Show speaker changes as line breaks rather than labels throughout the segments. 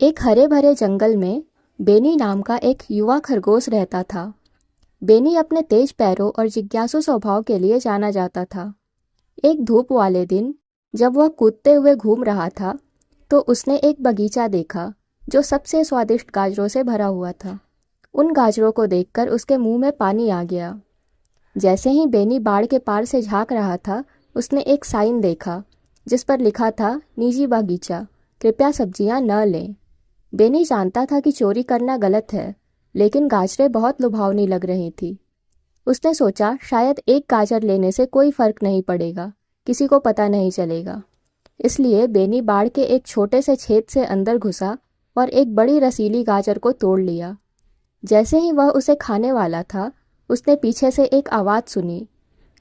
एक हरे भरे जंगल में बेनी नाम का एक युवा खरगोश रहता था। बेनी अपने तेज पैरों और जिज्ञासु स्वभाव के लिए जाना जाता था। एक धूप वाले दिन जब वह कूदते हुए घूम रहा था तो उसने एक बगीचा देखा जो सबसे स्वादिष्ट गाजरों से भरा हुआ था। उन गाजरों को देखकर उसके मुंह में पानी आ गया। जैसे ही बेनी बाड़ के पार से झांक रहा था, उसने एक साइन देखा जिस पर लिखा था, निजी बगीचा, कृपया सब्जियां न लें। बेनी जानता था कि चोरी करना गलत है, लेकिन गाजरें बहुत लुभावनी लग रही थी। उसने सोचा शायद एक गाजर लेने से कोई फर्क नहीं पड़ेगा, किसी को पता नहीं चलेगा। इसलिए बेनी बाड़ के एक छोटे से छेद से अंदर घुसा और एक बड़ी रसीली गाजर को तोड़ लिया। जैसे ही वह उसे खाने वाला था, उसने पीछे से एक आवाज़ सुनी।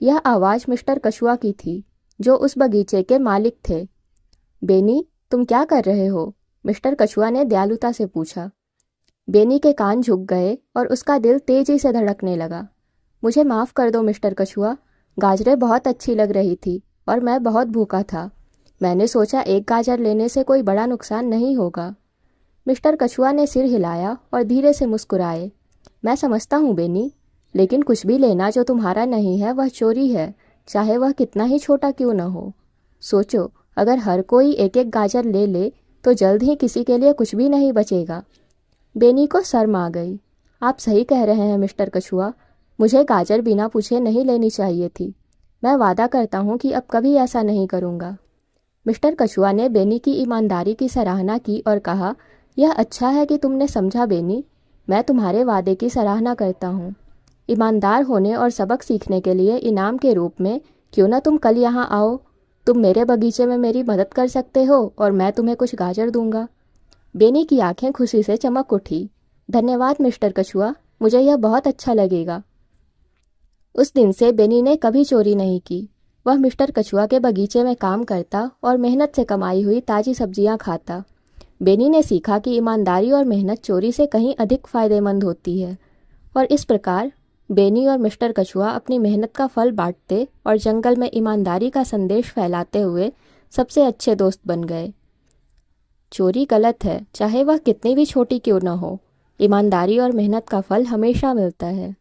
यह आवाज़ मिस्टर कछुआ की थी, जो उस बगीचे के मालिक थे। बेनी, तुम क्या कर रहे हो? मिस्टर कछुआ ने दयालुता से पूछा। बेनी के कान झुक गए और उसका दिल तेजी से धड़कने लगा। मुझे माफ़ कर दो मिस्टर कछुआ, गाजरें बहुत अच्छी लग रही थी और मैं बहुत भूखा था। मैंने सोचा एक गाजर लेने से कोई बड़ा नुकसान नहीं होगा। मिस्टर कछुआ ने सिर हिलाया और धीरे से मुस्कुराए। मैं समझता हूँ बेनी, लेकिन कुछ भी लेना जो तुम्हारा नहीं है वह चोरी है, चाहे वह कितना ही छोटा क्यों न हो। सोचो, अगर हर कोई एक एक गाजर ले ले तो जल्द ही किसी के लिए कुछ भी नहीं बचेगा। बेनी को शर्म आ गई। आप सही कह रहे हैं मिस्टर कछुआ, मुझे गाजर बिना पूछे नहीं लेनी चाहिए थी। मैं वादा करता हूँ कि अब कभी ऐसा नहीं करूँगा। मिस्टर कछुआ ने बेनी की ईमानदारी की सराहना की और कहा, यह अच्छा है कि तुमने समझा बेनी। मैं तुम्हारे वादे की सराहना करता हूँ। ईमानदार होने और सबक सीखने के लिए इनाम के रूप में क्यों ना तुम कल यहाँ आओ। तुम मेरे बगीचे में मेरी मदद कर सकते हो और मैं तुम्हें कुछ गाजर दूंगा। बेनी की आंखें खुशी से चमक उठी। धन्यवाद मिस्टर कछुआ, मुझे यह बहुत अच्छा लगेगा। उस दिन से बेनी ने कभी चोरी नहीं की। वह मिस्टर कछुआ के बगीचे में काम करता और मेहनत से कमाई हुई ताज़ी सब्जियां खाता। बेनी ने सीखा कि ईमानदारी और मेहनत चोरी से कहीं अधिक फायदेमंद होती है, और इस प्रकार बेनी और मिस्टर कछुआ अपनी मेहनत का फल बांटते और जंगल में ईमानदारी का संदेश फैलाते हुए सबसे अच्छे दोस्त बन गए। चोरी गलत है, चाहे वह कितनी भी छोटी क्यों न हो। ईमानदारी और मेहनत का फल हमेशा मिलता है।